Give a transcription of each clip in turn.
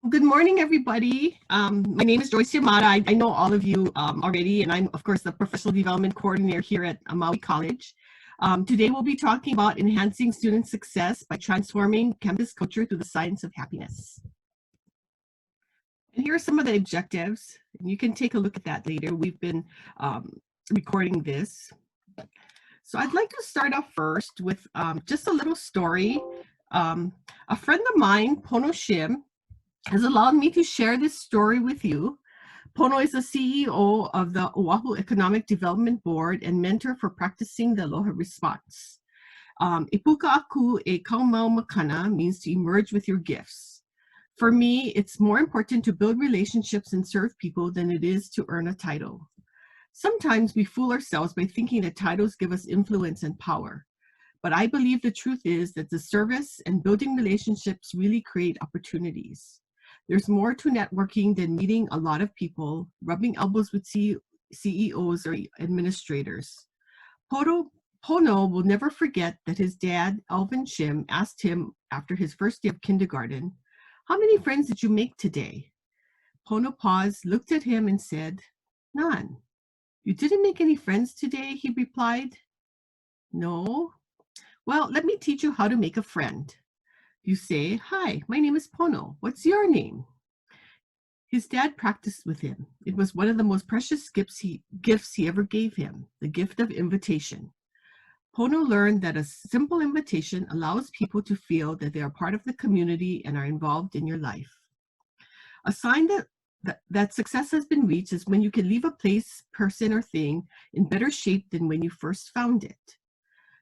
Good morning, everybody. My name is Joyce Yamada. I know all of you already, and I'm, of course, the Professional Development Coordinator here at Maui College. Today, we'll be talking about enhancing student success by transforming campus culture through the science of happiness. And here are some of the objectives. You can take a look at that later. We've been recording this. So I'd like to start off first with just a little story. A friend of mine, Pono Shim, has allowed me to share this story with you. Pono is the CEO of the Oahu Economic Development Board and mentor for practicing the aloha response. E puka aku e kaumau makana means to emerge with your gifts. For me, it's more important to build relationships and serve people than it is to earn a title. Sometimes we fool ourselves by thinking that titles give us influence and power. But I believe the truth is that the service and building relationships really create opportunities. There's more to networking than meeting a lot of people, rubbing elbows with CEOs or administrators. Pono will never forget that his dad, Alvin Shim, asked him after his first day of kindergarten, "How many friends did you make today?" Pono paused, looked at him and said, "None." "You didn't make any friends today?" he replied. "No." "Well, let me teach you how to make a friend. You say, 'Hi, my name is Pono. What's your name?'" His dad practiced with him. It was one of the most precious gifts he ever gave him, the gift of invitation. Pono learned that a simple invitation allows people to feel that they are part of the community and are involved in your life. A sign that success has been reached is when you can leave a place, person, or thing in better shape than when you first found it.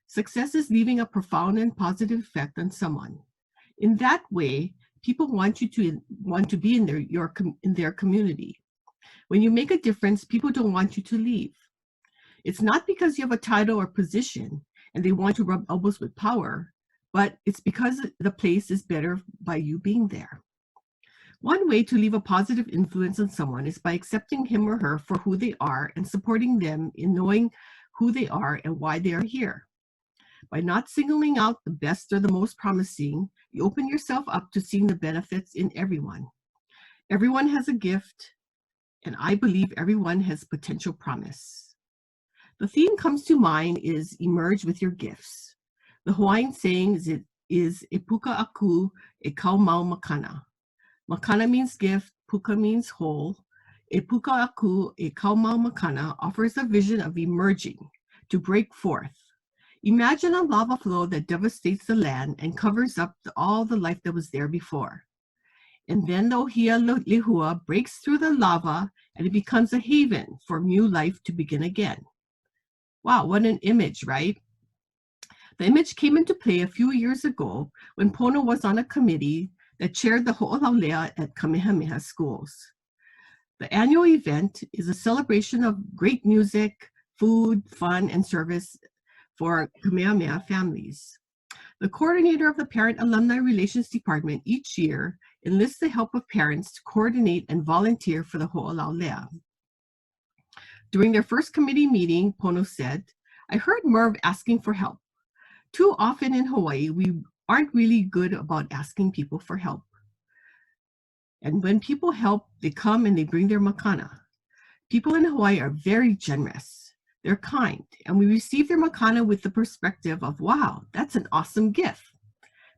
Success is leaving a profound and positive effect on someone. In that way, people want you to be in their community. When you make a difference, people don't want you to leave. It's not because you have a title or position and they want to rub elbows with power, but it's because the place is better by you being there. One way to leave a positive influence on someone is by accepting him or her for who they are and supporting them in knowing who they are and why they are here. By not singling out the best or the most promising, you open yourself up to seeing the benefits in everyone. Everyone has a gift, and I believe everyone has potential promise. The theme comes to mind is emerge with your gifts. The Hawaiian saying is e puka aku e kaumau makana. Makana means gift, puka means whole. E puka aku e kaumau makana offers a vision of emerging, to break forth. Imagine a lava flow that devastates the land and covers up all the life that was there before. And then the ohia lehua breaks through the lava and it becomes a haven for new life to begin again. Wow, what an image, right? The image came into play a few years ago when Pono was on a committee that chaired the ho'olaulea at Kamehameha schools. The annual event is a celebration of great music, food, fun, and service for Kamehameha families. The coordinator of the Parent-Alumni Relations Department each year enlists the help of parents to coordinate and volunteer for the ho'olaulea. During their first committee meeting, Pono said, "I heard Merv asking for help. Too often in Hawaii, we aren't really good about asking people for help. And when people help, they come and they bring their makana. People in Hawaii are very generous. They're kind, and we receive their makana with the perspective of, wow, that's an awesome gift.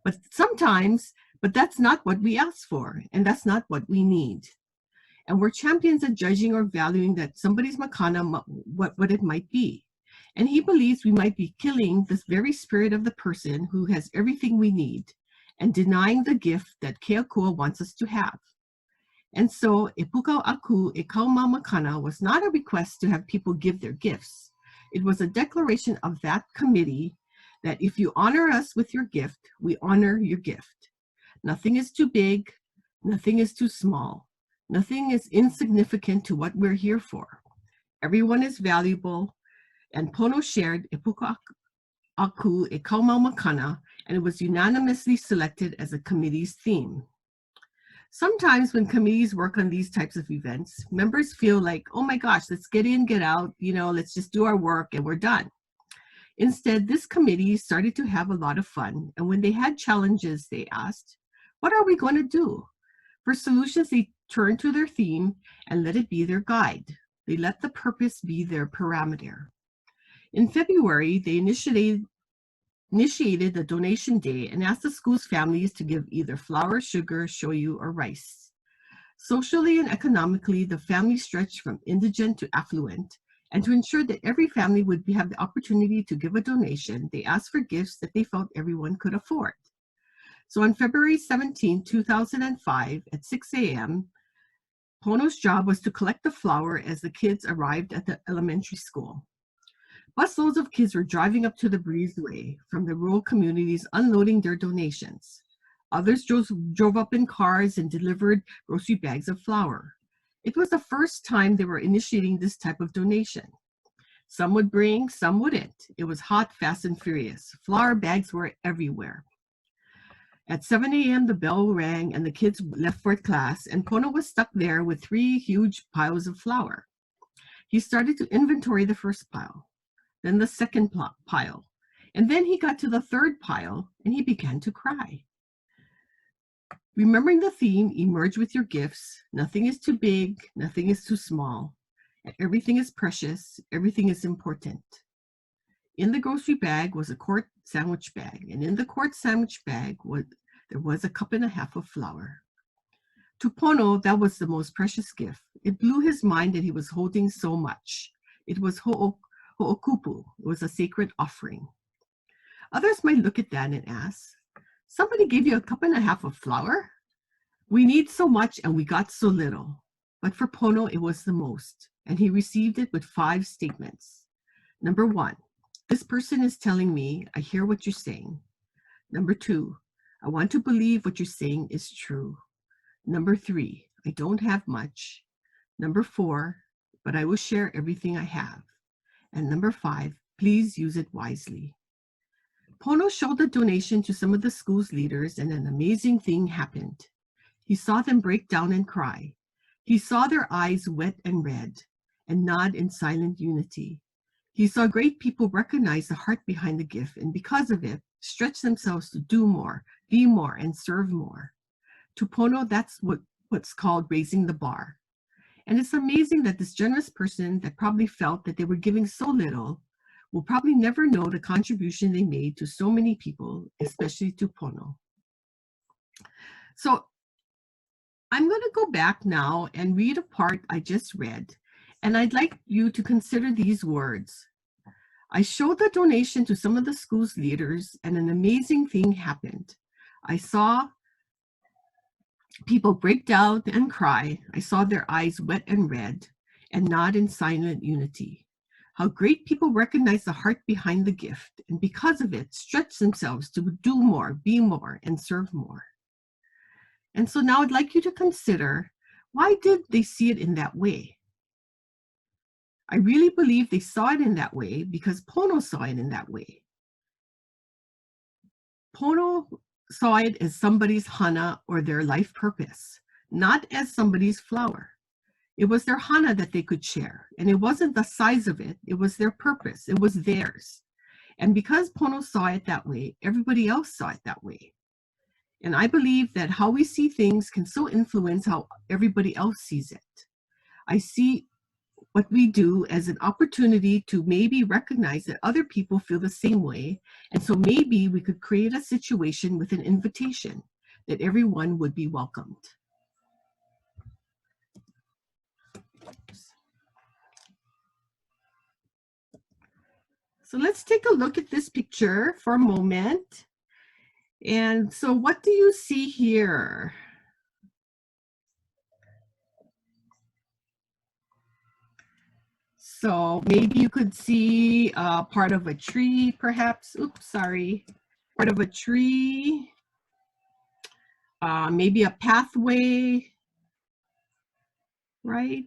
But that's not what we ask for, and that's not what we need. And we're champions of judging or valuing that somebody's makana, what it might be. And he believes we might be killing the very spirit of the person who has everything we need and denying the gift that Keakua wants us to have. And so, e puka aku e kaumau makana was not a request to have people give their gifts. It was a declaration of that committee that if you honor us with your gift, we honor your gift. Nothing is too big, nothing is too small, nothing is insignificant to what we're here for. Everyone is valuable, and Pono shared e puka aku e kaumau makana, and it was unanimously selected as a committee's theme. Sometimes when committees work on these types of events, members feel like, oh my gosh, let's get in, get out, let's just do our work and we're done. Instead, this committee started to have a lot of fun, and when they had challenges, they asked, what are we going to do? For solutions, they turned to their theme and let it be their guide. They let the purpose be their parameter. In February, they initiated the donation day and asked the school's families to give either flour, sugar, shoyu, or rice. Socially and economically, the family stretched from indigent to affluent, and to ensure that every family would have the opportunity to give a donation, they asked for gifts that they felt everyone could afford. So on February 17, 2005, at 6 a.m., Pono's job was to collect the flour as the kids arrived at the elementary school. Busloads of kids were driving up to the breezeway from the rural communities unloading their donations. Others drove up in cars and delivered grocery bags of flour. It was the first time they were initiating this type of donation. Some would bring, some wouldn't. It was hot, fast, and furious. Flour bags were everywhere. At 7 a.m., the bell rang and the kids left for class, and Pono was stuck there with 3 huge piles of flour. He started to inventory the first pile, then the second pile, and then he got to the third pile and he began to cry. Remembering the theme, emerge with your gifts. Nothing is too big, nothing is too small, and everything is precious, everything is important. In the grocery bag was a quart sandwich bag, and in the quart sandwich bag there was a cup and a half of flour. To Pono, that was the most precious gift. It blew his mind that he was holding so much. It was ho'okupu. It was a sacred offering. Others might look at that and ask, somebody gave you a cup and a half of flour? We need so much and we got so little. But for Pono, it was the most, and he received it with 5 statements. Number 1, this person is telling me, I hear what you're saying. Number 2, I want to believe what you're saying is true. Number 3, I don't have much. Number 4, but I will share everything I have. And number 5, please use it wisely. Pono showed the donation to some of the school's leaders, and an amazing thing happened. He saw them break down and cry. He saw their eyes wet and red and nod in silent unity. He saw great people recognize the heart behind the gift, and because of it, stretch themselves to do more, be more, and serve more. To Pono, that's what's called raising the bar. And it's amazing that this generous person that probably felt that they were giving so little will probably never know the contribution they made to so many people, especially to Pono. So I'm going to go back now and read a part I just read, and I'd like you to consider these words. I showed the donation to some of the school's leaders, and an amazing thing happened. I saw people break down and cry. I saw their eyes wet and red and nod in silent unity. How great people recognize the heart behind the gift, and because of it, stretch themselves to do more, be more, and serve more. And so now I'd like you to consider, why did they see it in that way? I really believe they saw it in that way because Pono saw it in that way. Pono saw it as somebody's hana, or their life purpose, not as somebody's flower. It was their hana that they could share, and it wasn't the size of it, it was their purpose, it was theirs. And because Pono saw it that way, everybody else saw it that way. And I believe that how we see things can so influence how everybody else sees it. I see what we do as an opportunity to maybe recognize that other people feel the same way, and so maybe we could create a situation with an invitation that everyone would be welcomed. So let's take a look at this picture for a moment. And so what do you see here? So maybe you could see part of a tree, perhaps. Oops, sorry. Part of a tree. Maybe a pathway, right?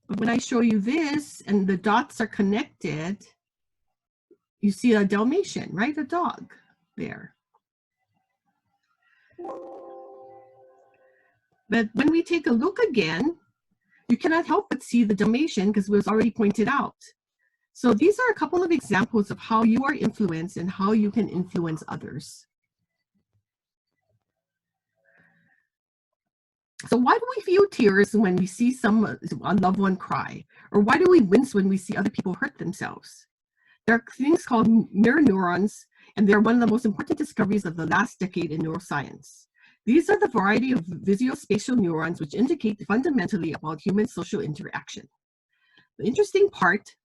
But when I show you this and the dots are connected, you see a Dalmatian, right? A dog there. But when we take a look again, you cannot help but see the Dalmatian because it was already pointed out. So these are a couple of examples of how you are influenced and how you can influence others. So why do we feel tears when we see a loved one cry? Or why do we wince when we see other people hurt themselves? There are things called mirror neurons, and they're one of the most important discoveries of the last decade in neuroscience. These are the variety of visuospatial neurons which indicate fundamentally about human social interaction. The interesting part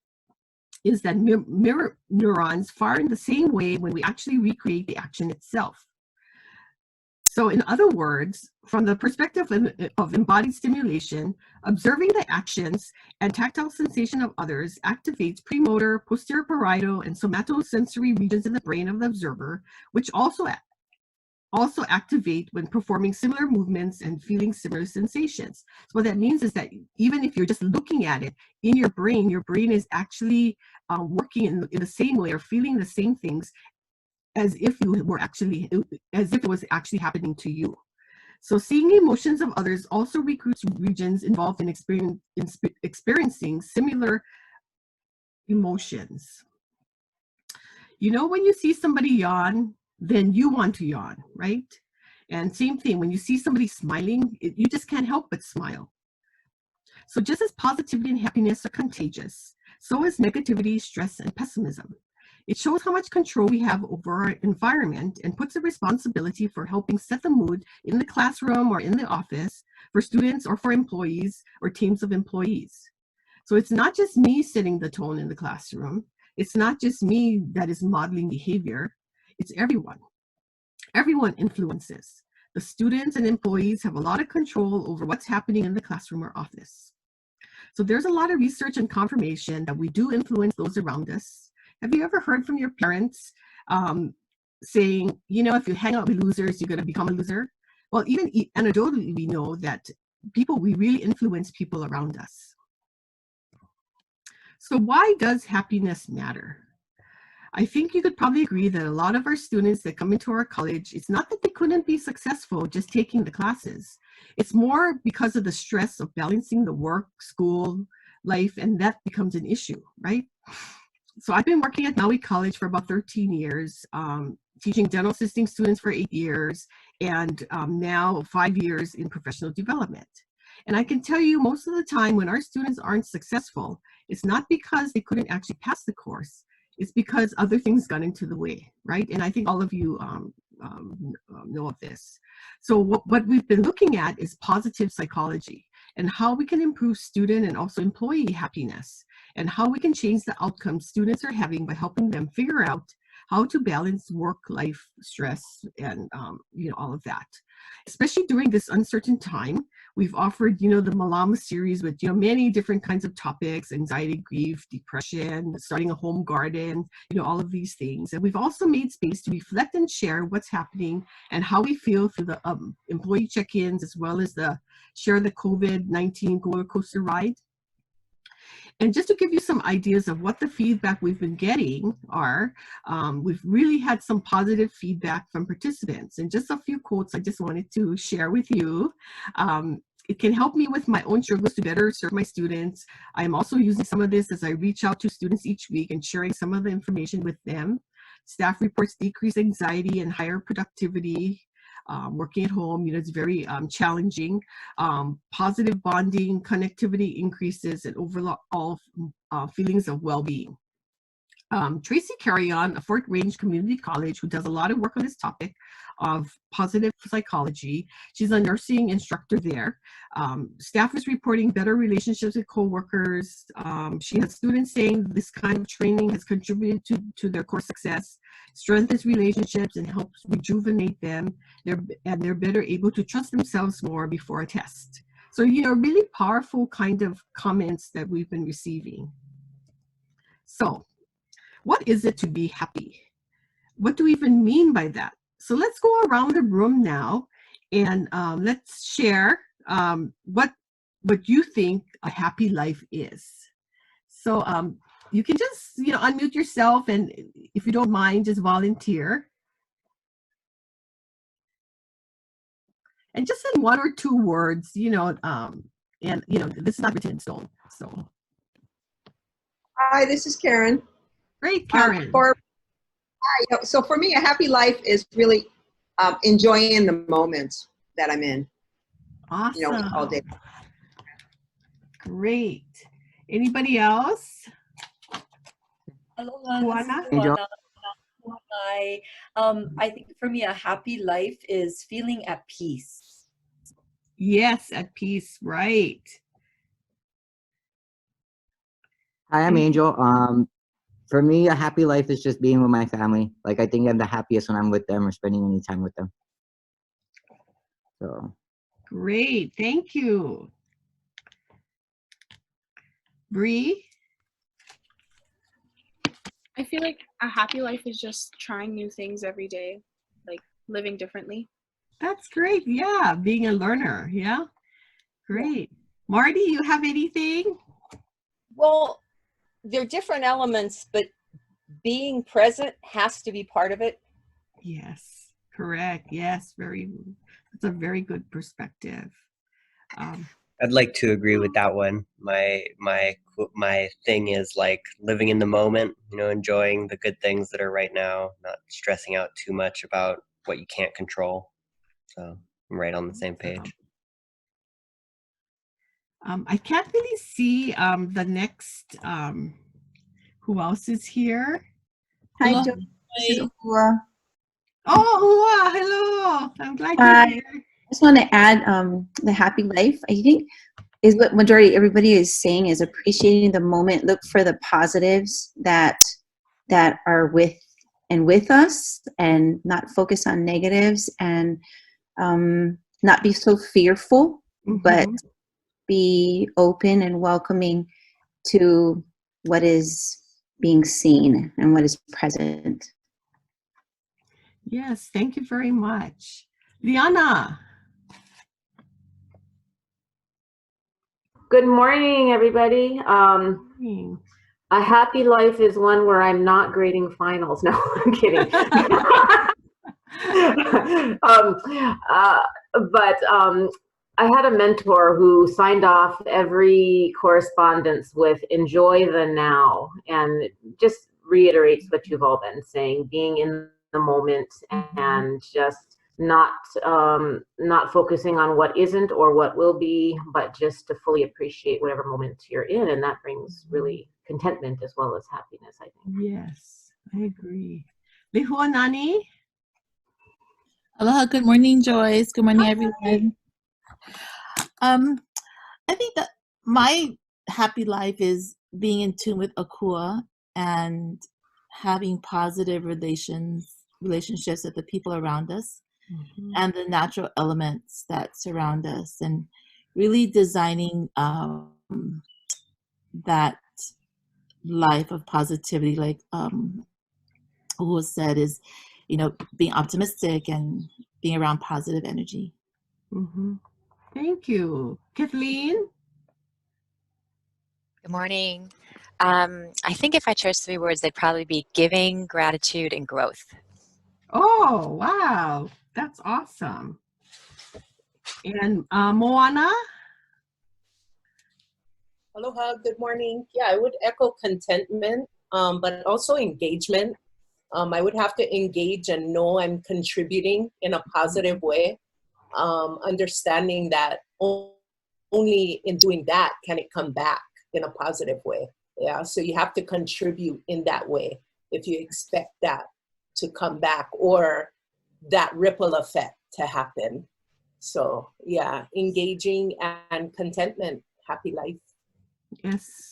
is that mirror neurons fire in the same way when we actually recreate the action itself. So in other words, from the perspective of embodied stimulation, observing the actions and tactile sensation of others activates premotor, posterior parietal, and somatosensory regions in the brain of the observer, which also activate when performing similar movements and feeling similar sensations. So what that means is that even if you're just looking at it in your brain is actually working in the same way or feeling the same things as if it was actually happening to you. So seeing emotions of others also recruits regions involved in experiencing similar emotions. You know, when you see somebody yawn, then you want to yawn, right? And same thing, when you see somebody smiling, you just can't help but smile. So just as positivity and happiness are contagious, so is negativity, stress, and pessimism. It shows how much control we have over our environment and puts a responsibility for helping set the mood in the classroom or in the office for students or for employees or teams of employees. So it's not just me setting the tone in the classroom. It's not just me that is modeling behavior. It's everyone. Everyone influences. The students and employees have a lot of control over what's happening in the classroom or office. So there's a lot of research and confirmation that we do influence those around us. Have you ever heard from your parents saying, you know, if you hang out with losers, you're going to become a loser? Well, even anecdotally, we know that we really influence people around us. So why does happiness matter? I think you could probably agree that a lot of our students that come into our college, it's not that they couldn't be successful just taking the classes. It's more because of the stress of balancing the work, school, life, and that becomes an issue, right? So I've been working at Maui College for about 13 years, teaching dental assisting students for 8 years, and now 5 years in professional development. And I can tell you most of the time when our students aren't successful, it's not because they couldn't actually pass the course. It's because other things got into the way, right? And I think all of you know of this. So what we've been looking at is positive psychology and how we can improve student and also employee happiness and how we can change the outcomes students are having by helping them figure out how to balance work-life stress and all of that. Especially during this uncertain time, we've offered, the Mālama series with, many different kinds of topics: anxiety, grief, depression, starting a home garden, all of these things. And we've also made space to reflect and share what's happening and how we feel through the employee check-ins, as well as share the COVID-19 roller coaster ride. And just to give you some ideas of what the feedback we've been getting are, we've really had some positive feedback from participants. And just a few quotes I just wanted to share with you. It can help me with my own struggles to better serve my students. I'm also using some of this as I reach out to students each week and sharing some of the information with them. Staff reports decreased anxiety and higher productivity. Working at home, it's very challenging. Positive bonding, connectivity increases, and overall feelings of well-being. Tracy Carrion, a Fort Range Community College, who does a lot of work on this topic of positive psychology. She's a nursing instructor there. Staff is reporting better relationships with coworkers. She has students saying this kind of training has contributed to their course success, strengthens relationships, and helps rejuvenate them. They're better able to trust themselves more before a test. So, really powerful kind of comments that we've been receiving. So, what is it to be happy? What do we even mean by that? So let's go around the room now and let's share what you think a happy life is. So you can just unmute yourself, and if you don't mind, just volunteer. And just in 1 or 2 words, and this is not written in stone. So. Hi, this is Karen. Great, Karen. So for me, a happy life is really enjoying the moments that I'm in. all day. Awesome. Great. Anybody else? Aloha, this is Juana? Angel. Luana. Hi. I think for me, a happy life is feeling at peace. Yes, at peace, right. Hi, I'm Angel. For me, a happy life is just being with my family. Like, I think I'm the happiest when I'm with them or spending any time with them. So, Great, thank you. Bree? I feel like a happy life is just trying new things every day, like living differently. That's great. Yeah, being a learner. Yeah, great. Marty, you have anything? Well, they're different elements, but being present has to be part of it. Yes, correct. Yes, that's a very good perspective. I'd like to agree with that one. My thing is like living in the moment, enjoying the good things that are right now, not stressing out too much about what you can't control. So I'm right on the same page. I can't really see the next, who else is here? Hi, Hello. Joyce. This is Uhua. Oh, hello. I'm glad Hi. you're here. I just want to add the happy life. I think is what majority everybody is saying is appreciating the moment. Look for the positives that are with us, and not focus on negatives, and not be so fearful, but be open and welcoming to what is being seen and what is present. Yes, thank you very much. Liana. Good morning, everybody. A happy life is one where I'm not grading finals. No, I'm kidding. I had a mentor who signed off every correspondence with "enjoy the now," and it just reiterates what you've all been saying: being in the moment and just not focusing on what isn't or what will be, but just to fully appreciate whatever moment you're in, and that brings really contentment as well as happiness, I think. Yes, I agree. Lihuanani? Aloha, good morning, Joyce. Good morning, everyone. I think that my happy life is being in tune with Akua and having positive relationships with the people around us and the natural elements that surround us, and really designing that life of positivity, like who said, is being optimistic and being around positive energy. Thank you. Kathleen? Good morning. I think if I chose 3 words, they'd probably be giving, gratitude, and growth. Oh, wow. That's awesome. And Moana? Aloha, good morning. Yeah, I would echo contentment, but also engagement. I would have to engage and know I'm contributing in a positive way, understanding that only in doing that can it come back in a positive way. Yeah, so you have to contribute in that way if you expect that to come back or that ripple effect to happen. So yeah, engaging and contentment, happy life. Yes.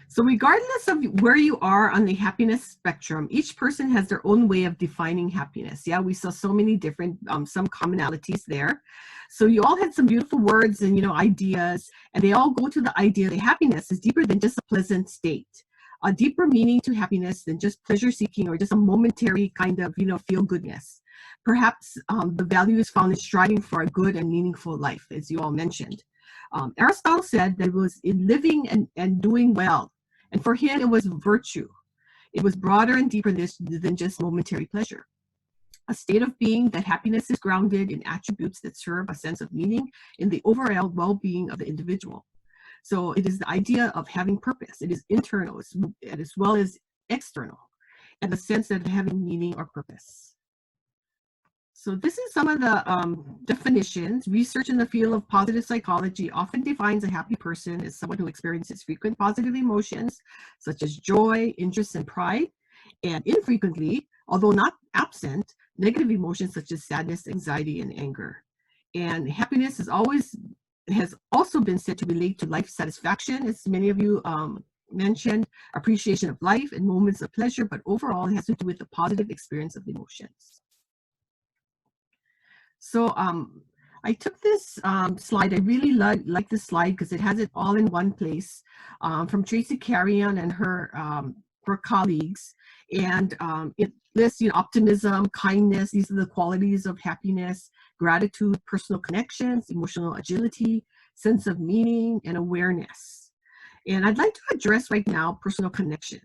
So regardless of where you are on the happiness spectrum, each person has their own way of defining happiness. Yeah, we saw so many different, some commonalities there. So you all had some beautiful words and, ideas, and they all go to the idea that happiness is deeper than just a pleasant state, a deeper meaning to happiness than just pleasure seeking or just a momentary kind of, feel goodness. Perhaps the value is found in striving for a good and meaningful life, as you all mentioned. Aristotle said that it was in living and doing well. And for him, it was virtue. It was broader and deeper than just momentary pleasure. A state of being that happiness is grounded in attributes that serve a sense of meaning in the overall well-being of the individual. So it is the idea of having purpose. It is internal as well as external, and the sense of having meaning or purpose. So this is some of the definitions. Research in the field of positive psychology often defines a happy person as someone who experiences frequent positive emotions, such as joy, interest, and pride, and infrequently, although not absent, negative emotions such as sadness, anxiety, and anger. And happiness has also been said to relate to life satisfaction, as many of you mentioned, appreciation of life and moments of pleasure, but overall it has to do with the positive experience of emotions. So I took this slide. I really like this slide because it has it all in one place, from Tracy Carrion and her colleagues. And it lists, optimism, kindness. These are the qualities of happiness, gratitude, personal connections, emotional agility, sense of meaning, and awareness. And I'd like to address right now personal connection.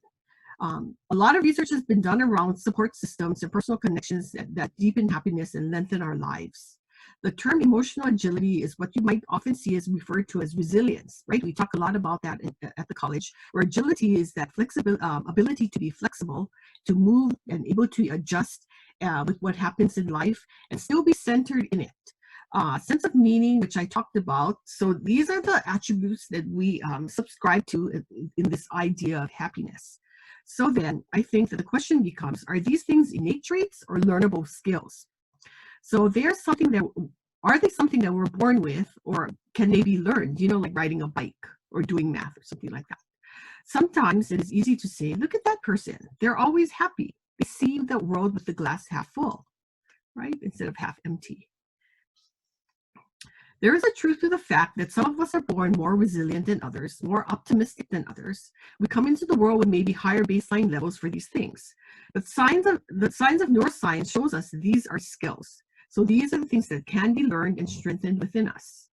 A lot of research has been done around support systems and personal connections that deepen happiness and lengthen our lives. The term emotional agility is what you might often see as referred to as resilience, right? We talk a lot about that at the college, where agility is that flexible ability to be flexible, to move and able to adjust with what happens in life and still be centered in it. Sense of meaning, which I talked about. So these are the attributes that we subscribe to in this idea of happiness. So then I think that the question becomes, are these things innate traits or learnable skills? So are they something that we're born with, or can they be learned, like riding a bike or doing math or something like that? Sometimes it is easy to say, look at that person. They're always happy. They see the world with the glass half full, right? Instead of half empty. There is a truth to the fact that some of us are born more resilient than others, more optimistic than others. We come into the world with maybe higher baseline levels for these things. The signs of neuroscience shows us that these are skills. So these are the things that can be learned and strengthened within us.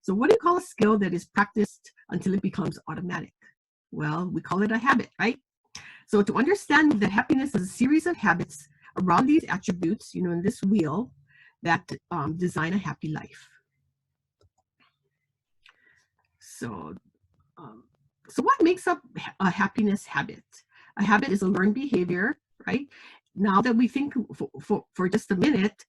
So what do you call a skill that is practiced until it becomes automatic? Well, we call it a habit, right? So to understand that happiness is a series of habits around these attributes, in this wheel that design a happy life. So what makes up a happiness habit? A habit is a learned behavior, right? Now that we think for just a minute,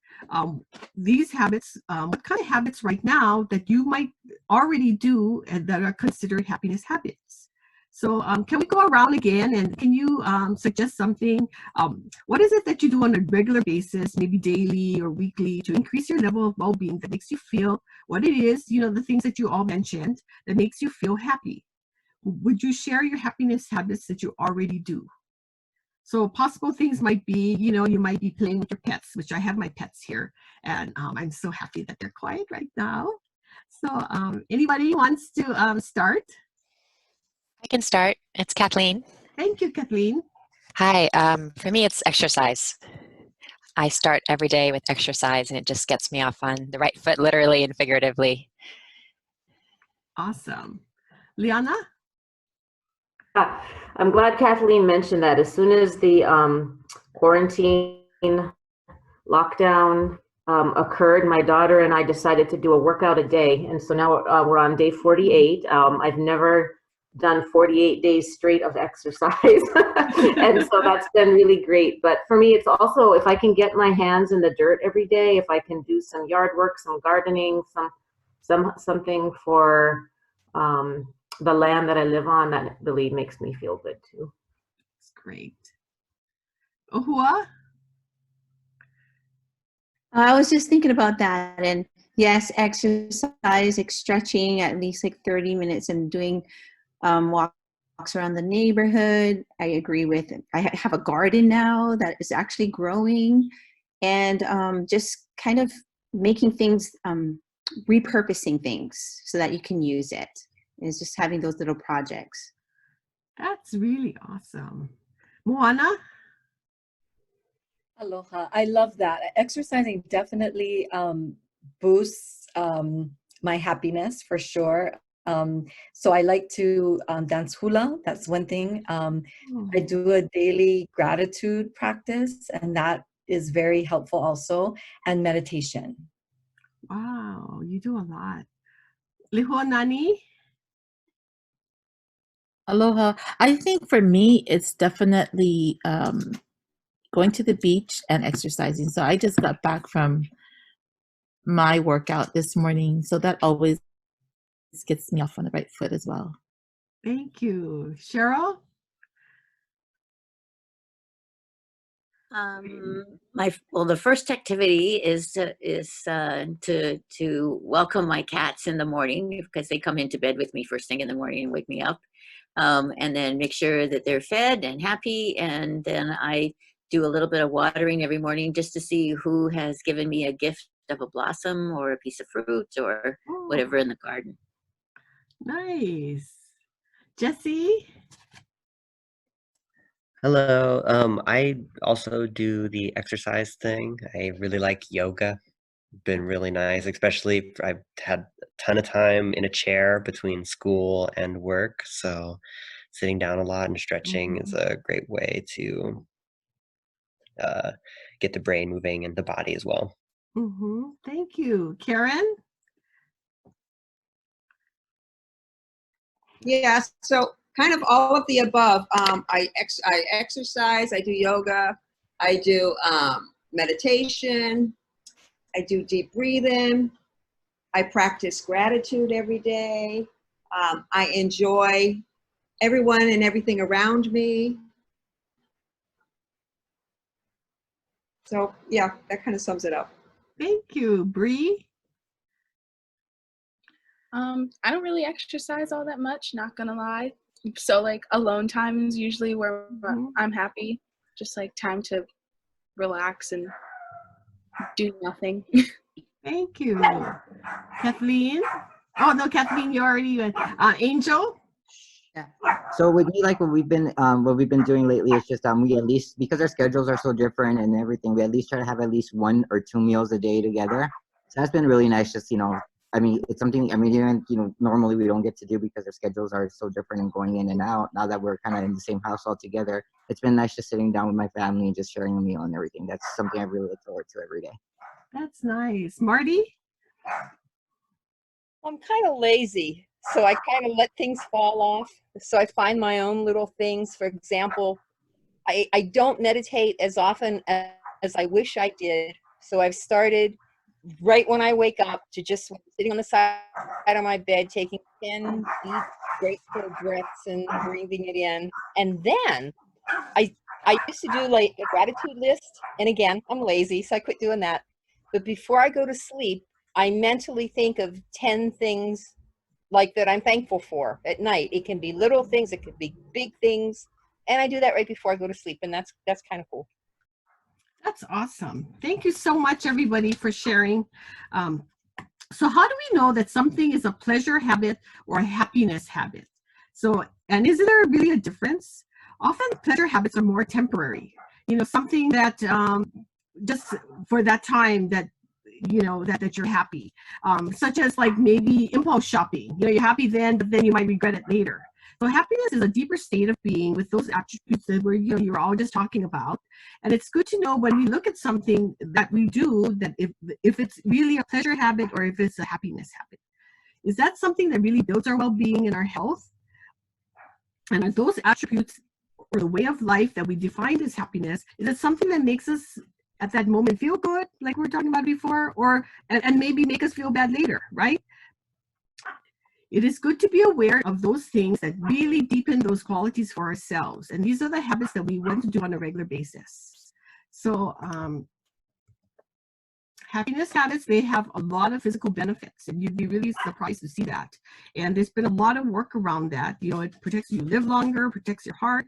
these habits, what kind of habits right now that you might already do and that are considered happiness habits? So can we go around again, and can you suggest something? What is it that you do on a regular basis, maybe daily or weekly, to increase your level of well-being that makes you feel what it is, the things that you all mentioned, that makes you feel happy? Would you share your happiness habits that you already do? So possible things might be, you might be playing with your pets, which I have my pets here, and I'm so happy that they're quiet right now. So anybody wants to start? I can start. It's Kathleen. Thank you, Kathleen. Hi. For me, it's exercise. I start every day with exercise, and it just gets me off on the right foot, literally and figuratively. Awesome. Liana? I'm glad Kathleen mentioned that. As soon as the quarantine lockdown occurred, my daughter and I decided to do a workout a day. And so now we're on day 48. I've never done 48 days straight of exercise. And so that's been really great. But for me, it's also, if I can get my hands in the dirt every day, if I can do some yard work, some gardening, something for the land that I live on, that really makes me feel good too. That's great. Ohua? I was just thinking about that, and yes, exercise, stretching at least like 30 minutes, and doing walks around the neighborhood. I agree with it. I have a garden now that is actually growing, and just kind of making things, repurposing things so that you can use it. Is just having those little projects. That's really awesome. Moana? Aloha. I love that. Exercising definitely boosts my happiness for sure. So I like to dance hula. That's one thing. I do a daily gratitude practice, and that is very helpful also, and meditation. Wow, you do a lot. Lihuanani? Aloha. I think for me, it's definitely going to the beach and exercising. So I just got back from my workout this morning. So that always gets me off on the right foot as well. Thank you. Cheryl? The first activity is to welcome my cats in the morning, because they come into bed with me first thing in the morning and wake me up, and then make sure that they're fed and happy, and then I do a little bit of watering every morning just to see who has given me a gift of a blossom or a piece of fruit or whatever in the garden. Nice. Jesse? Hello. I also do the exercise thing. I really like yoga. Been really nice, especially I've had a ton of time in a chair between school and work. So sitting down a lot and stretching is a great way to get the brain moving and the body as well. Thank you. Karen? Yeah, so kind of all of the above. I exercise, I do yoga, I do meditation, I do deep breathing, I practice gratitude every day. I enjoy everyone and everything around me. So yeah, that kind of sums it up. Thank you. Bree? I don't really exercise all that much, not gonna lie. So like alone time is usually where I'm happy. Just like time to relax and do nothing. Thank you. Kathleen? Oh no, Kathleen, you already went. Angel? So with me, like what we've been doing lately is just we at least, because our schedules are so different and everything, we at least try to have at least 1 or 2 meals a day together. So that's been really nice. Just I mean, it's something, I mean, even, normally we don't get to do because our schedules are so different and going in and out. Now that we're kind of in the same house all together, it's been nice just sitting down with my family and just sharing a meal and everything. That's something I really look forward to every day. That's nice. Marty? I'm kind of lazy, so I kind of let things fall off. So I find my own little things. For example, I don't meditate as often as I wish I did. So I've started right when I wake up to just sitting on the side of my bed, taking 10 deep, grateful breaths and breathing it in. And then I used to do like a gratitude list. And again, I'm lazy, so I quit doing that. But before I go to sleep, I mentally think of 10 things like that I'm thankful for at night. It can be little things, it could be big things. And I do that right before I go to sleep. And that's kind of cool. That's awesome. Thank you so much, everybody, for sharing. So how do we know that something is a pleasure habit or a happiness habit? So, and is there really a difference? Often pleasure habits are more temporary. Something that just for that time that, that you're happy. Such as like maybe impulse shopping. You're happy then, but then you might regret it later. So happiness is a deeper state of being with those attributes that you're all just talking about. And it's good to know when we look at something that we do, that if it's really a pleasure habit or if it's a happiness habit. Is that something that really builds our well-being and our health? And are those attributes or the way of life that we define as happiness, is it something that makes us at that moment feel good, like we were talking about before, or and maybe make us feel bad later, right? It is good to be aware of those things that really deepen those qualities for ourselves. And these are the habits that we want to do on a regular basis. So happiness habits, they have a lot of physical benefits, and you'd be really surprised to see that. And there's been a lot of work around that. It protects you, live longer, protects your heart,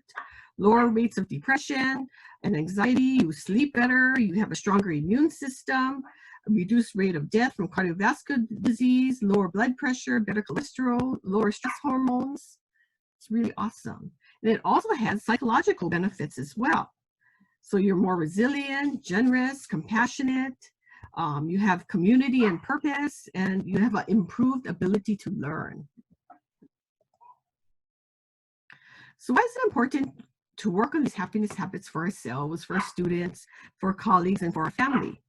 lower rates of depression and anxiety, you sleep better, you have a stronger immune system, a reduced rate of death from cardiovascular disease, lower blood pressure, better cholesterol, lower stress hormones. It's really awesome. And it also has psychological benefits as well. So you're more resilient, generous, compassionate, you have community and purpose, and you have an improved ability to learn. So why is it important to work on these happiness habits for ourselves, for our students, for our colleagues, and for our family?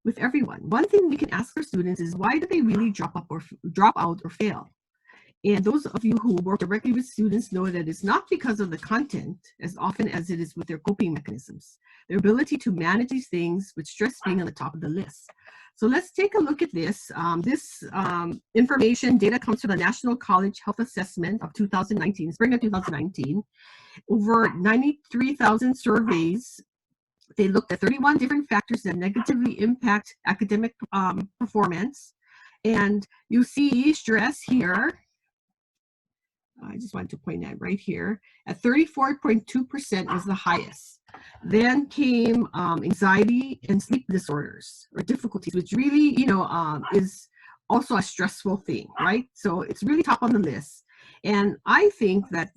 With everyone. One thing we can ask our students is, why do they really drop out or fail? And those of you who work directly with students know that it's not because of the content as often as it is with their coping mechanisms, their ability to manage these things with stress being on the top of the list. So let's take a look at this. This information data comes from the National College Health Assessment of 2019, spring of 2019. Over 93,000 surveys. They looked at 31 different factors that negatively impact academic performance. And you see stress here. I just wanted to point that right here. At 34.2% was the highest. Then came anxiety and sleep disorders or difficulties, which really, is also a stressful thing, right? So it's really top on the list. And I think that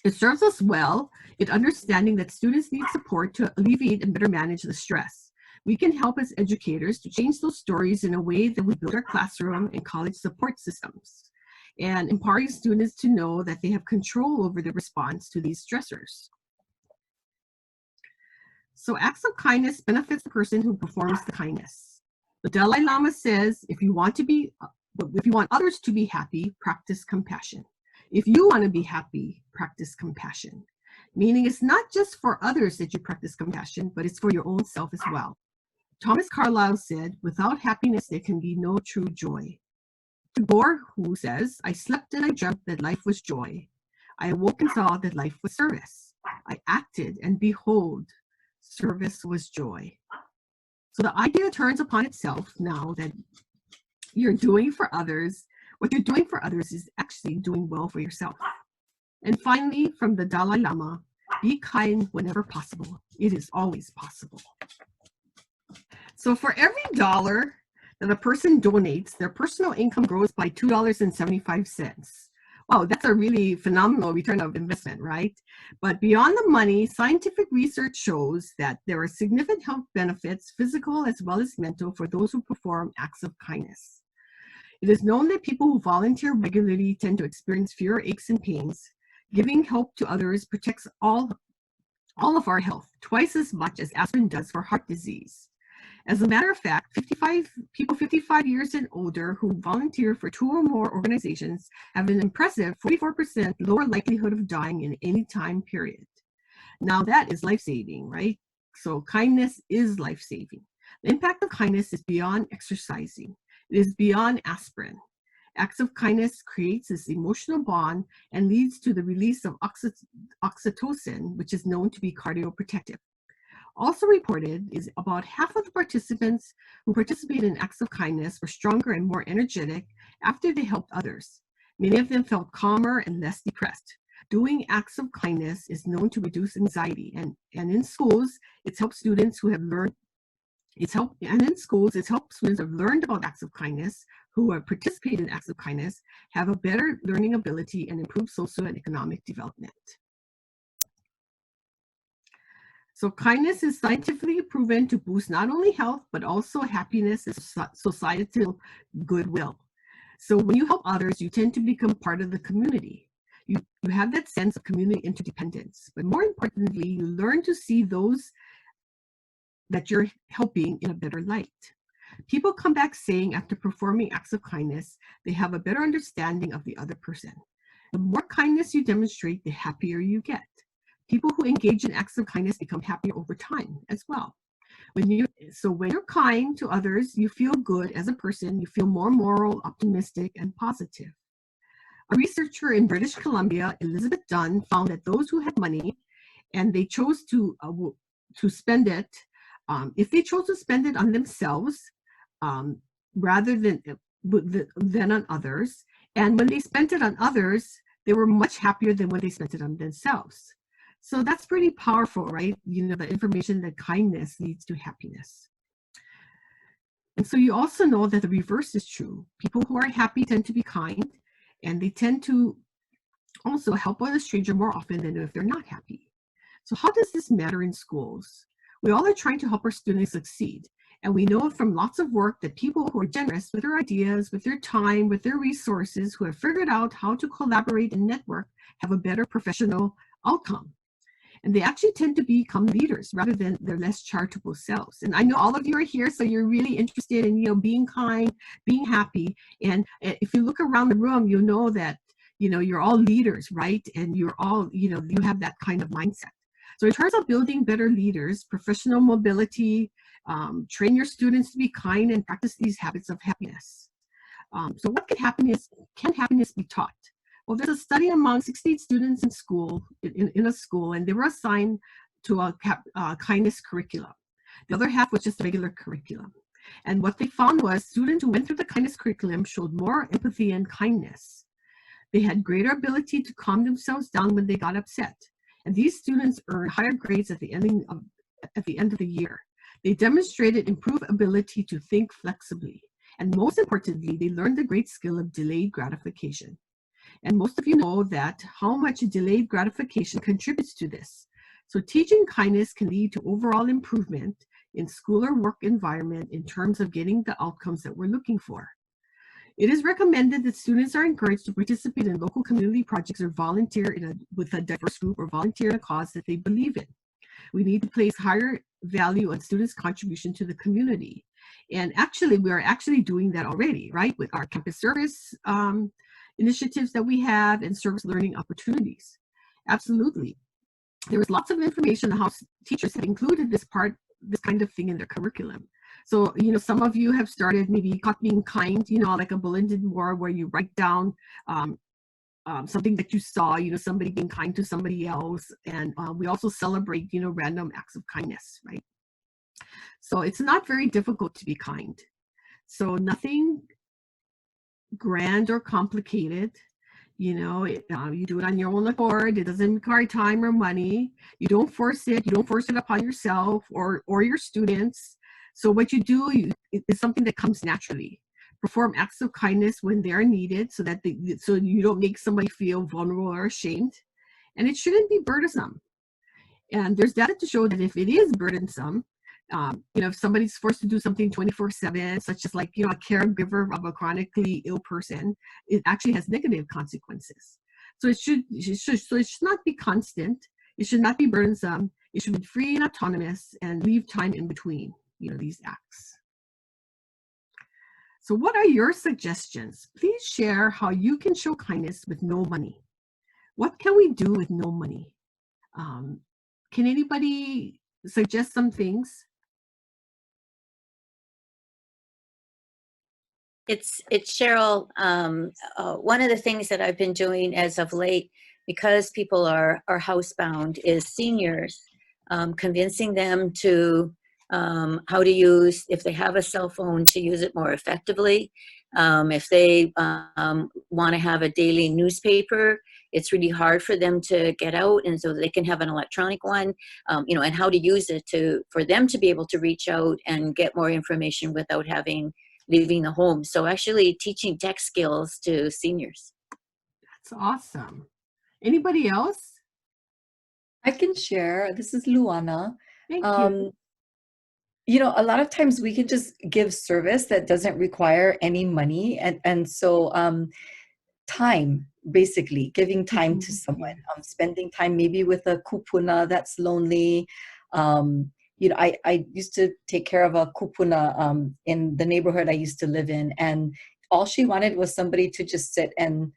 it serves us well in understanding that students need support to alleviate and better manage the stress. We can help as educators to change those stories in a way that we build our classroom and college support systems, and empowering students to know that they have control over their response to these stressors. So acts of kindness benefits the person who performs the kindness. The Dalai Lama says, if you want others to be happy, practice compassion. If you want to be happy, practice compassion. Meaning it's not just for others that you practice compassion, but it's for your own self as well. Thomas Carlyle said, without happiness, there can be no true joy. Tagore, who says, I slept and I dreamt that life was joy. I awoke and saw that life was service. I acted and behold, service was joy. So the idea turns upon itself now that you're doing for others. What you're doing for others is actually doing well for yourself. And finally, from the Dalai Lama, be kind whenever possible. It is always possible. So for every dollar that a person donates, their personal income grows by $2.75. Wow, that's a really phenomenal return of investment, right? But beyond the money, scientific research shows that there are significant health benefits, physical as well as mental, for those who perform acts of kindness. It is known that people who volunteer regularly tend to experience fewer aches and pains. Giving help to others protects all of our health, twice as much as aspirin does for heart disease. As a matter of fact, 55 years and older who volunteer for 2 or more organizations have an impressive 44% lower likelihood of dying in any time period. Now that is life-saving, right? So kindness is life-saving. The impact of kindness is beyond exercising. It is beyond aspirin. Acts of kindness creates this emotional bond and leads to the release of oxytocin, which is known to be cardioprotective. Also reported is about half of the participants who participate in acts of kindness were stronger and more energetic after they helped others. Many of them felt calmer and less depressed. Doing acts of kindness is known to reduce anxiety, and in schools, it's helped students who have learned students who have learned about acts of kindness, who have participated in acts of kindness, have a better learning ability and improved social and economic development. So kindness is scientifically proven to boost not only health, but also happiness and societal goodwill. So when you help others, you tend to become part of the community. You have that sense of community interdependence. But more importantly, you learn to see those that you're helping in a better light. People come back saying after performing acts of kindness, they have a better understanding of the other person. The more kindness you demonstrate, the happier you get. People who engage in acts of kindness become happier over time as well. When you're kind to others, you feel good as a person, you feel more moral, optimistic, and positive. A researcher in British Columbia, Elizabeth Dunn, found that those who had money and they chose to spend it, if they chose to spend it on themselves rather than on others, and when they spent it on others, they were much happier than when they spent it on themselves. So that's pretty powerful, right? You know, the information that kindness leads to happiness. And so you also know that the reverse is true. People who are happy tend to be kind, and they tend to also help out a stranger more often than if they're not happy. So how does this matter in schools? We all are trying to help our students succeed. And we know from lots of work that people who are generous with their ideas, with their time, with their resources, who have figured out how to collaborate and network, have a better professional outcome. And they actually tend to become leaders rather than their less charitable selves. And I know all of you are here, so you're really interested in, being kind, being happy. And if you look around the room, you'll know that, you're all leaders, right? And you're all, you have that kind of mindset. So in terms of building better leaders, professional mobility, train your students to be kind and practice these habits of happiness. So what can happiness be taught? Well, there's a study among 68 students in a school, and they were assigned to a kindness curriculum. The other half was just regular curriculum. And what they found was students who went through the kindness curriculum showed more empathy and kindness. They had greater ability to calm themselves down when they got upset. And these students earned higher grades at the end of the year. They demonstrated improved ability to think flexibly. And most importantly, they learned the great skill of delayed gratification. And most of you know that how much delayed gratification contributes to this. So teaching kindness can lead to overall improvement in school or work environment in terms of getting the outcomes that we're looking for. It is recommended that students are encouraged to participate in local community projects or volunteer with a diverse group or volunteer in a cause that they believe in. We need to place higher value on students' contribution to the community. And actually, we are actually doing that already, right? With our campus service initiatives that we have and service learning opportunities. Absolutely. There is lots of information on how teachers have included this kind of thing in their curriculum. So, some of you have started maybe being kind, like a bulletin board where you write down something that you saw, somebody being kind to somebody else. And we also celebrate, random acts of kindness, right? So it's not very difficult to be kind. So nothing grand or complicated. You do it on your own accord. It doesn't require time or money. You don't force it. You don't force it upon yourself or your students. So what you do is something that comes naturally. Perform acts of kindness when they are needed, so that so you don't make somebody feel vulnerable or ashamed. And it shouldn't be burdensome. And there's data to show that if it is burdensome, if somebody's forced to do something 24/7, such as a caregiver of a chronically ill person, it actually has negative consequences. So it should not be constant. It should not be burdensome. It should be free and autonomous and leave time in between, these acts. So what are your suggestions? Please share how you can show kindness with no money. What can we do with no money? Can anybody suggest some things? It's Cheryl. One of the things that I've been doing as of late, because people are housebound, is seniors, convincing them to how to use, if they have a cell phone, to use it more effectively. If they want to have a daily newspaper, it's really hard for them to get out, and so they can have an electronic one, and how to use it for them to be able to reach out and get more information without leaving the home. So actually teaching tech skills to seniors. That's awesome. Anybody else? I can share. This is Luana. Thank you. A lot of times we can just give service that doesn't require any money. And so time, basically, giving time to someone, spending time maybe with a kupuna that's lonely. I used to take care of a kupuna in the neighborhood I used to live in. And all she wanted was somebody to just sit and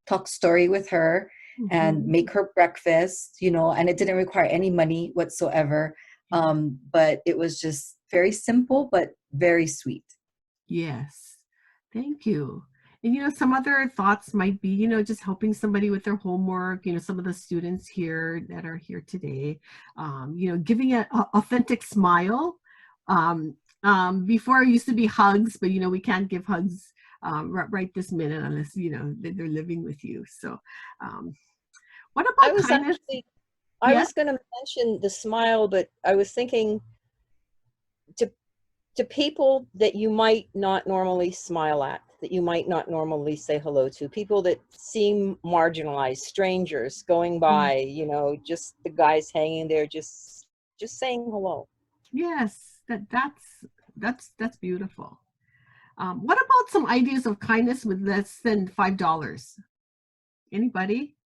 talk story with her and make her breakfast, and it didn't require any money whatsoever. But it was just very simple, but very sweet. Yes. Thank you. And, some other thoughts might be, just helping somebody with their homework, some of the students here that are here today, giving an authentic smile. Before it used to be hugs, but, we can't give hugs right this minute unless, they're living with you. So what about kindness? I was going to mention the smile, but I was thinking to people that you might not normally smile at, that you might not normally say hello to, people that seem marginalized, strangers going by, just the guys hanging there, just saying hello. Yes, that's beautiful. What about some ideas of kindness with less than $5? Anybody?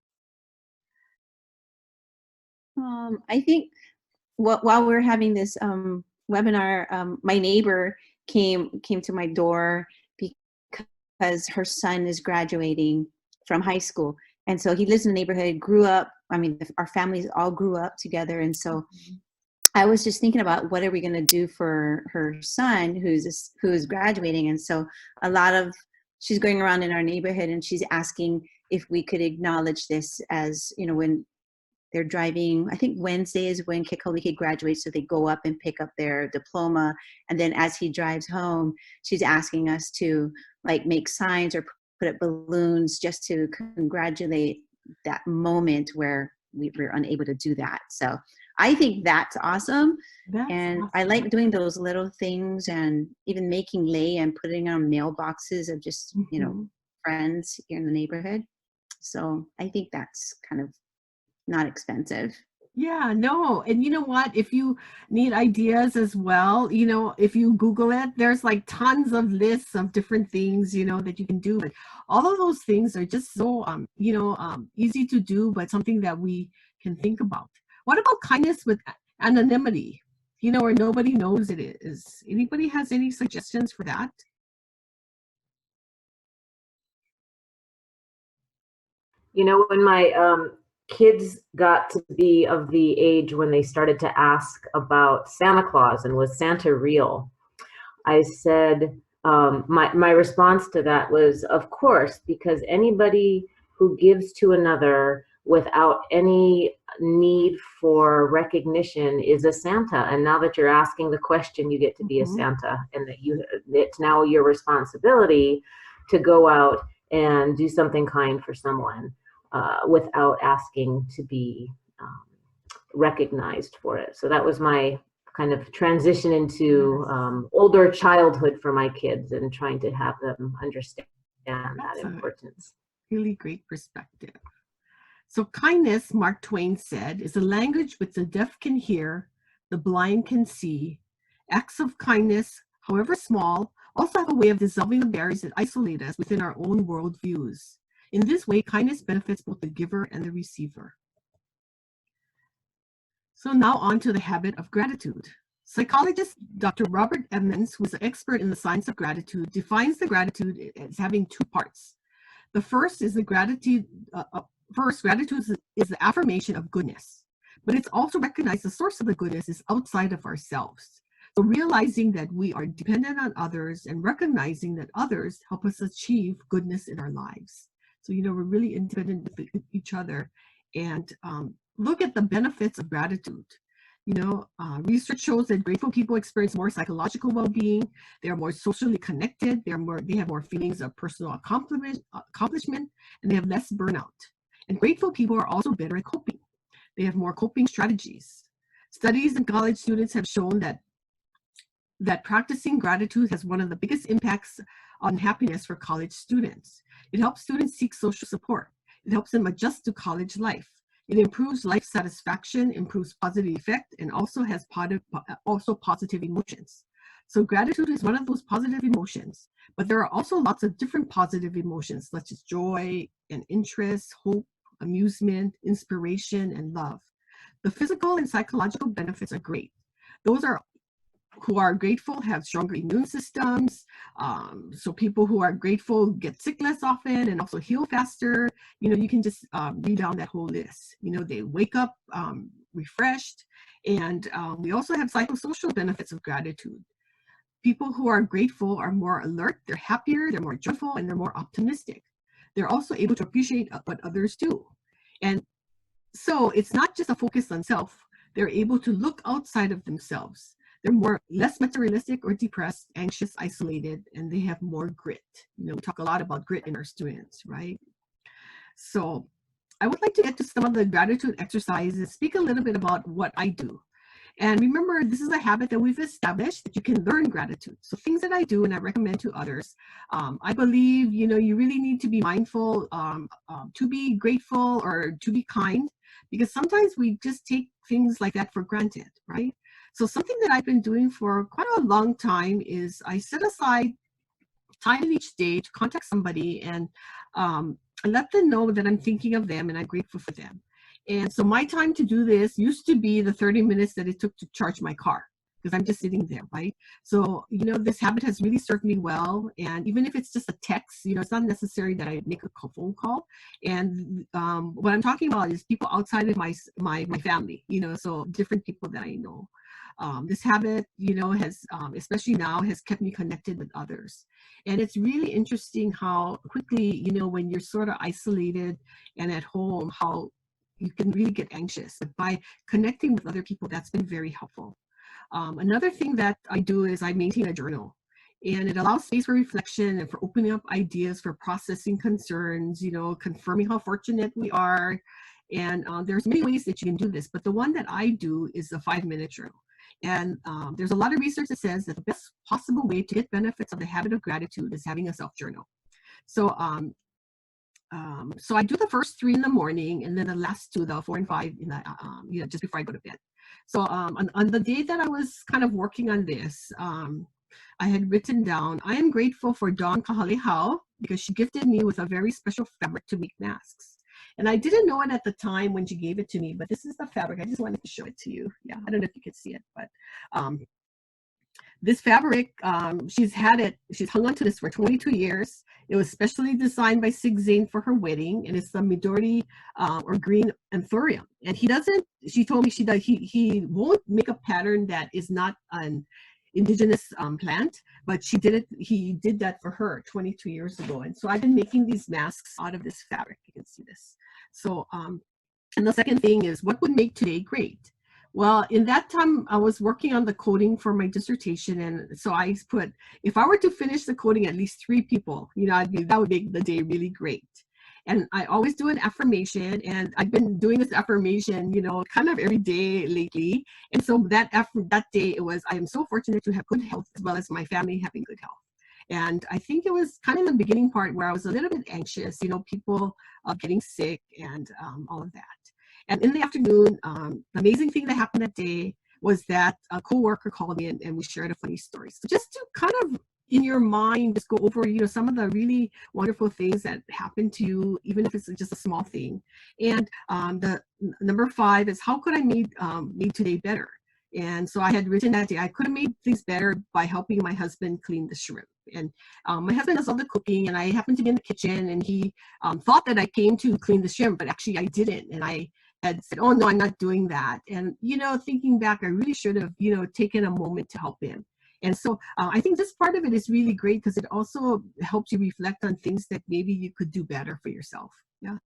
I think while we're having this webinar, my neighbor came to my door because her son is graduating from high school. And so he lives in the neighborhood, grew up, I mean, our families all grew up together. And so I was just thinking about what are we going to do for her son who's graduating. And so she's going around in our neighborhood and she's asking if we could acknowledge this as, you know, when they're driving, I think Wednesday is when Kekalike graduates, so they go up and pick up their diploma. And then as he drives home, she's asking us to like make signs or put up balloons just to congratulate that moment where we were unable to do that. So I think that's awesome. And I like doing those little things and even making lei and putting on mailboxes of just, you know, friends here in the neighborhood. So I think that's kind of not expensive. Yeah, no. And you know what? If you need ideas as well, you know, if you Google it, there's like tons of lists of different things, you know, that you can do. But all of those things are just so, easy to do, but something that we can think about. What about kindness with anonymity? You know, where nobody knows it is. Anybody has any suggestions for that? You know, when my kids got to be of the age when they started to ask about Santa Claus and was Santa real, I said, my response to that was, of course, because anybody who gives to another without any need for recognition is a Santa. And now that you're asking the question, you get to be a Santa, and that it's now your responsibility to go out and do something kind for someone without asking to be recognized for it. So that was my kind of transition into older childhood for my kids and trying to have them understand that importance. Really great perspective. So kindness, Mark Twain said, is a language which the deaf can hear, the blind can see. Acts of kindness, however small, also have a way of dissolving the barriers that isolate us within our own worldviews. In this way, kindness benefits both the giver and the receiver. So now on to the habit of gratitude. Psychologist Dr. Robert Emmons, who is an expert in the science of gratitude, defines the gratitude as having two parts. The first is the gratitude. Gratitude is the affirmation of goodness, but it's also recognized the source of the goodness is outside of ourselves. So realizing that we are dependent on others and recognizing that others help us achieve goodness in our lives. So, you know, we're really independent with each other, and look at the benefits of gratitude. You know, research shows that grateful people experience more psychological well-being. They are more socially connected. They have more feelings of personal accomplishment, and they have less burnout. And grateful people are also better at coping. They have more coping strategies. Studies in college students have shown that practicing gratitude has one of the biggest impacts on happiness for college students. It helps students seek social support. It helps them adjust to college life. It improves life satisfaction, improves positive effect, and also has positive emotions. So gratitude is one of those positive emotions, but there are also lots of different positive emotions, such as joy and interest, hope, amusement, inspiration, and love. The physical and psychological benefits are great. Those who are grateful have stronger immune systems. So people who are grateful get sick less often and also heal faster. You know, you can just read down that whole list. You know, they wake up refreshed. And we also have psychosocial benefits of gratitude. People who are grateful are more alert, they're happier, they're more joyful, and they're more optimistic. They're also able to appreciate what others do. And so it's not just a focus on self. They're able to look outside of themselves. They're less materialistic or depressed, anxious, isolated, and they have more grit. You know, we talk a lot about grit in our students, right? So I would like to get to some of the gratitude exercises, speak a little bit about what I do. And remember, this is a habit that we've established that you can learn gratitude. So things that I do and I recommend to others. I believe, you know, you really need to be mindful to be grateful or to be kind, because sometimes we just take things like that for granted, right? So something that I've been doing for quite a long time is I set aside time in each day to contact somebody and let them know that I'm thinking of them and I'm grateful for them. And so my time to do this used to be the 30 minutes that it took to charge my car, because I'm just sitting there, right? So, you know, this habit has really served me well. And even if it's just a text, you know, it's not necessary that I make a phone call. And what I'm talking about is people outside of my family, you know, so different people that I know. This habit, you know, has, especially now, has kept me connected with others. And it's really interesting how quickly, you know, when you're sort of isolated and at home, how you can really get anxious. But by connecting with other people, that's been very helpful. Another thing that I do is I maintain a journal, and it allows space for reflection and for opening up ideas, for processing concerns, you know, confirming how fortunate we are. And there's many ways that you can do this, but the one that I do is the 5-minute journal. And there's a lot of research that says that the best possible way to get benefits of the habit of gratitude is having a self-journal. So so I do the first 3 in the morning, and then the last 2, the 4 and 5, in the, you know, just before I go to bed. So on the day that I was kind of working on this, I had written down, I am grateful for Dawn Kahalehau because she gifted me with a very special fabric to make masks. And I didn't know it at the time when she gave it to me, but this is the fabric. I just wanted to show it to you. Yeah, I don't know if you can see it, but this fabric, she's hung on to this for 22 years. It was specially designed by Sig Zane for her wedding, and it's the Midori or green anthurium. And she told me he won't make a pattern that is not an indigenous plant, but he did that for her 22 years ago. And so I've been making these masks out of this fabric. You can see this. So, and the second thing is, what would make today great? Well, in that time, I was working on the coding for my dissertation. And so I put, if I were to finish the coding, at least 3 people, you know, that would make the day really great. And I always do an affirmation, and I've been doing this affirmation, you know, kind of every day lately. And so that day, it was, I am so fortunate to have good health, as well as my family having good health. And I think it was kind of the beginning part where I was a little bit anxious, you know, people getting sick and all of that. And in the afternoon, the amazing thing that happened that day was that a coworker called me, and we shared a funny story. So just to kind of, in your mind, just go over, you know, some of the really wonderful things that happened to you, even if it's just a small thing. And the number 5 is, how could I make today better? And so I had written that day, I could have made things better by helping my husband clean the shrimp. And my husband does all the cooking, and I happened to be in the kitchen, and he thought that I came to clean the shrimp, but actually I didn't. And I had said, oh no, I'm not doing that. And, you know, thinking back, I really should have, you know, taken a moment to help him. And so I think this part of it is really great because it also helps you reflect on things that maybe you could do better for yourself. Yeah.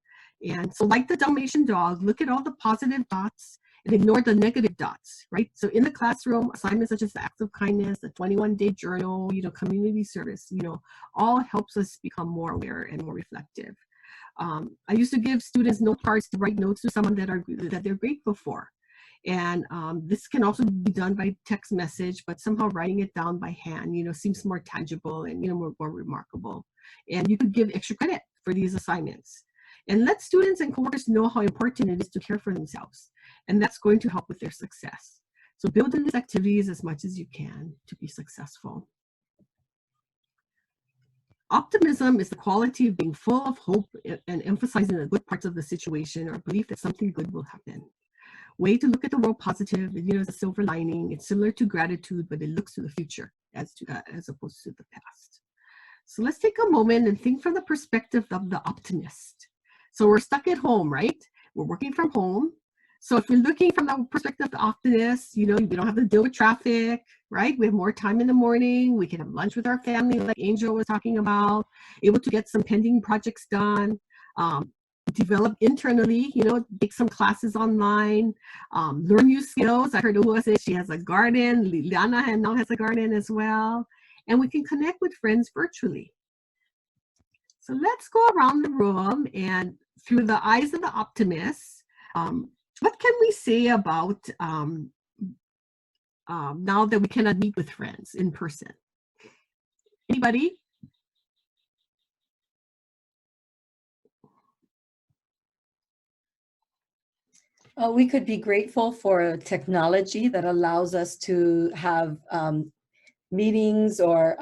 And so, like the Dalmatian dog, look at all the positive dots and ignore the negative dots, right? So in the classroom, assignments such as the acts of kindness, the 21-day journal, you know, community service, you know, all helps us become more aware and more reflective. I used to give students note cards to write notes to someone that they're grateful for. And this can also be done by text message, but somehow writing it down by hand, you know, seems more tangible and, you know, more remarkable. And you could give extra credit for these assignments. And let students and coworkers know how important it is to care for themselves. And that's going to help with their success. So build in these activities as much as you can to be successful. Optimism is the quality of being full of hope and emphasizing the good parts of the situation, or belief that something good will happen. Way to look at the world positive, you know, as a silver lining. It's similar to gratitude, but it looks to the future as opposed to the past. So let's take a moment and think from the perspective of the optimist. So we're stuck at home, right? We're working from home. So if you're looking from the perspective of the optimist, you know, we don't have to deal with traffic, right? We have more time in the morning. We can have lunch with our family, like Angel was talking about, able to get some pending projects done, develop internally, you know, take some classes online, learn new skills. I heard Ua say she has a garden. Liliana now has a garden as well. And we can connect with friends virtually. So let's go around the room, and through the eyes of the optimist, what can we say about now that we cannot meet with friends in person? Anybody? We could be grateful for technology that allows us to have meetings or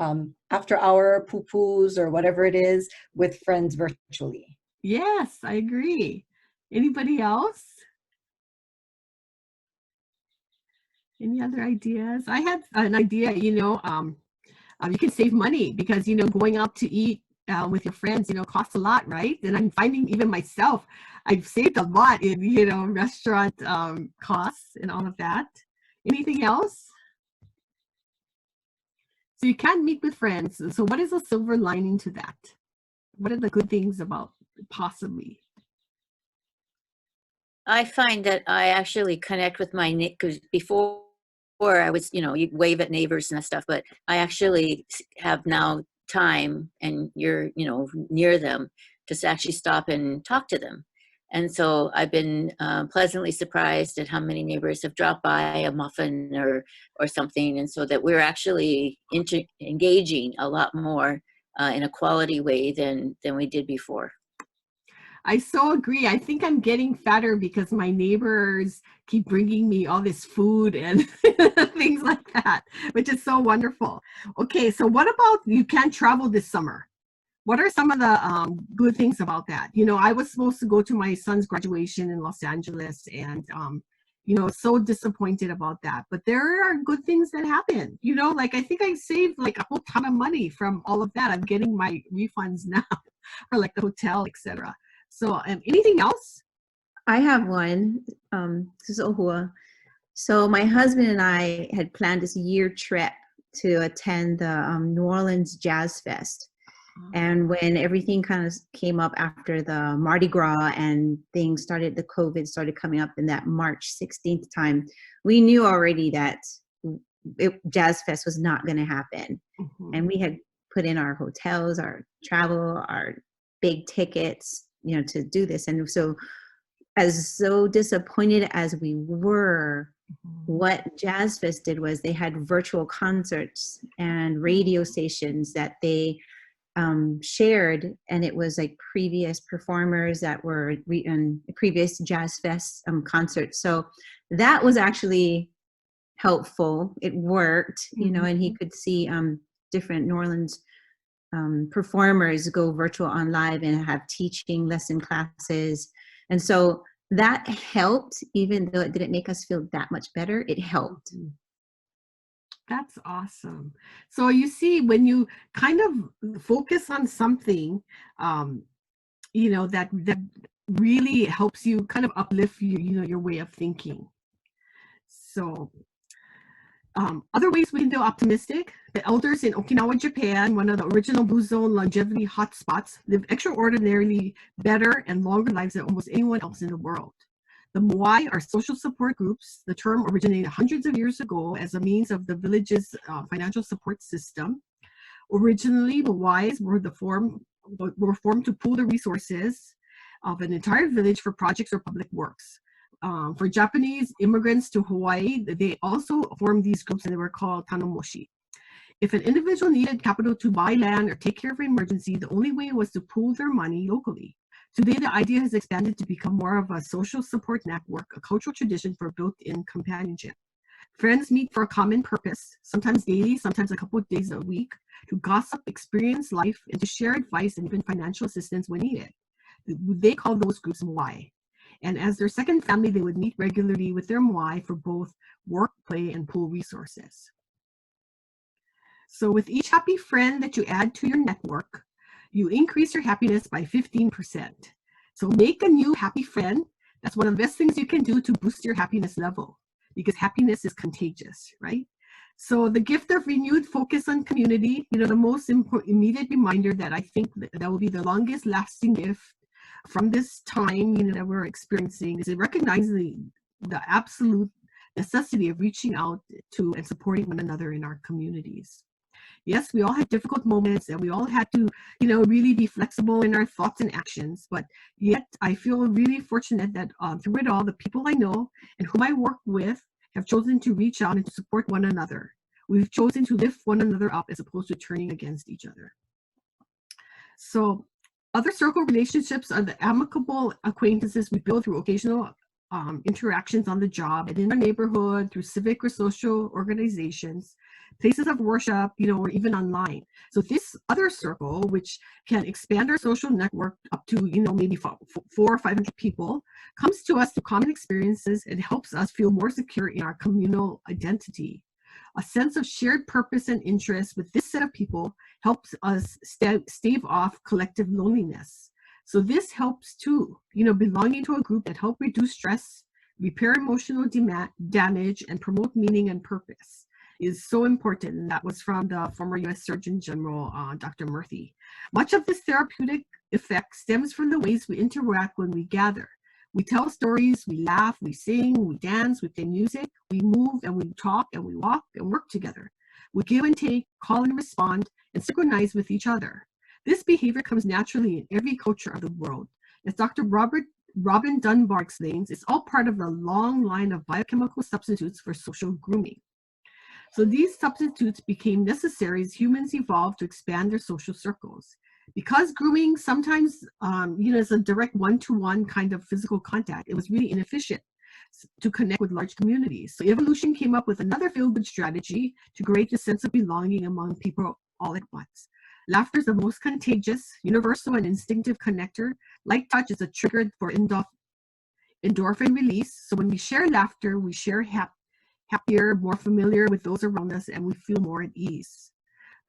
after-hour poo-poos or whatever it is with friends virtually. Yes, I agree. Anybody else? Any other ideas? I had an idea, you can save money because, going out to eat with your friends, costs a lot, right? And I'm finding even myself, I've saved a lot in, restaurant costs and all of that. Anything else? So you can't meet with friends. So what is the silver lining to that? What are the good things about possibly? I find that I actually connect with my, because before I was, you wave at neighbors and stuff, but I actually have now time and you're, near them to actually stop and talk to them. And so I've been pleasantly surprised at how many neighbors have dropped by a muffin or something. And so that we're actually engaging a lot more in a quality way than we did before. I so agree. I think I'm getting fatter because my neighbors keep bringing me all this food and things like that, which is so wonderful. Okay, so what about you can't travel this summer? What are some of the good things about that? I was supposed to go to my son's graduation in Los Angeles and, so disappointed about that. But there are good things that happen. Like I think I saved like a whole ton of money from all of that. I'm getting my refunds now for like the hotel, etc. So anything else? I have one. This is Ohua. So my husband and I had planned this year trip to attend the New Orleans Jazz Fest. And when everything kind of came up after the Mardi Gras and things started, the COVID started coming up in that March 16th time, we knew already that Jazz Fest was not going to happen. Mm-hmm. And we had put in our hotels, our travel, our big tickets, to do this. And so disappointed as we were, what Jazz Fest did was they had virtual concerts and radio stations that they shared, and it was like previous performers that were in previous Jazz Fest concerts. So that was actually helpful. It worked, and he could see different New Orleans performers go virtual on live and have teaching lesson classes. And so that helped, even though it didn't make us feel that much better, it helped. That's awesome. So you see, when you kind of focus on something, that really helps you kind of uplift your way of thinking. So other ways we can feel optimistic. The elders in Okinawa, Japan, one of the original Blue Zone longevity hotspots, live extraordinarily better and longer lives than almost anyone else in the world. The Moai are social support groups. The term originated hundreds of years ago as a means of the village's financial support system. Originally, Moais were formed to pool the resources of an entire village for projects or public works. For Japanese immigrants to Hawaii, they also formed these groups and they were called tanomoshi. If an individual needed capital to buy land or take care of an emergency, the only way was to pool their money locally. Today, the idea has expanded to become more of a social support network, a cultural tradition for built-in companionship. Friends meet for a common purpose, sometimes daily, sometimes a couple of days a week, to gossip, experience life, and to share advice and even financial assistance when needed. They call those groups Moai. And as their second family, they would meet regularly with their Moai for both work, play, and pool resources. So with each happy friend that you add to your network, you increase your happiness by 15%. So make a new happy friend. That's one of the best things you can do to boost your happiness level, because happiness is contagious, right? So the gift of renewed focus on community, the most immediate reminder that I think that will be the longest lasting gift from this time, that we're experiencing, is recognizing the absolute necessity of reaching out to and supporting one another in our communities. Yes, we all had difficult moments and we all had to, really be flexible in our thoughts and actions. But yet I feel really fortunate that through it all, the people I know and whom I work with have chosen to reach out and to support one another. We've chosen to lift one another up as opposed to turning against each other. So other circle relationships are the amicable acquaintances we build through occasional interactions on the job and in our neighborhood, through civic or social organizations. places of worship, or even online. So this other circle, which can expand our social network up to, maybe 400 or 500 people, comes to us through common experiences and helps us feel more secure in our communal identity. A sense of shared purpose and interest with this set of people helps us stave off collective loneliness. So this helps too, belonging to a group that help reduce stress, repair emotional damage, and promote meaning and purpose is so important. And that was from the former U.S. Surgeon General, Dr. Murthy. Much of this therapeutic effect stems from the ways we interact when we gather. We tell stories, we laugh, we sing, we dance, we play music, we move and we talk and we walk and work together. We give and take, call and respond, and synchronize with each other. This behavior comes naturally in every culture of the world. As Dr. Robin Dunbar explains, it's all part of the long line of biochemical substitutes for social grooming. So these substitutes became necessary as humans evolved to expand their social circles. Because grooming sometimes, is a direct one-to-one kind of physical contact, it was really inefficient to connect with large communities. So evolution came up with another feel-good strategy to create a sense of belonging among people all at once. Laughter is the most contagious, universal, and instinctive connector. Light touch is a trigger for endorphin release. So when we share laughter, we share happier, more familiar with those around us, and we feel more at ease.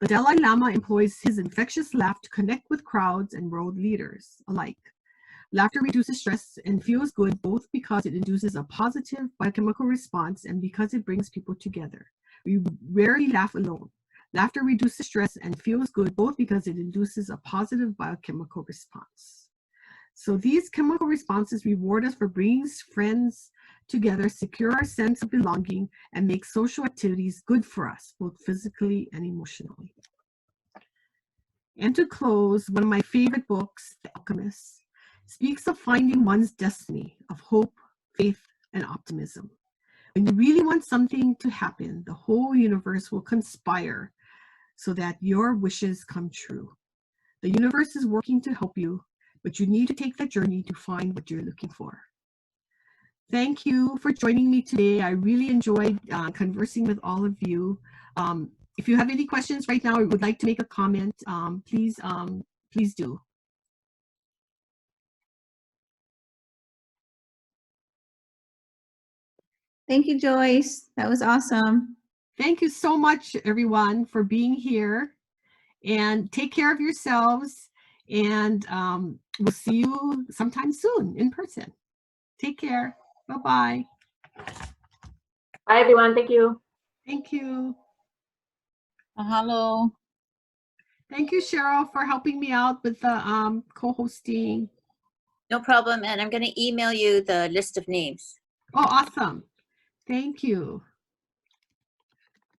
The Dalai Lama employs his infectious laugh to connect with crowds and world leaders alike. Laughter reduces stress and feels good both because it induces a positive biochemical response and because it brings people together. We rarely laugh alone. Laughter reduces stress and feels good both because it induces a positive biochemical response. So these chemical responses reward us for bringing friends together, secure our sense of belonging, and make social activities good for us, both physically and emotionally. And to close, one of my favorite books, The Alchemist, speaks of finding one's destiny of hope, faith, and optimism. When you really want something to happen, the whole universe will conspire so that your wishes come true. The universe is working to help you, but you need to take that journey to find what you're looking for. Thank you for joining me today. I really enjoyed conversing with all of you. If you have any questions right now or would like to make a comment, please do. Thank you, Joyce. That was awesome. Thank you so much, everyone, for being here. And take care of yourselves. And we'll see you sometime soon in person. Take care. Bye-bye. Bye, everyone. Thank you. Thank you. Mahalo. Thank you, Cheryl, for helping me out with the co-hosting. No problem. And I'm going to email you the list of names. Oh, awesome. Thank you.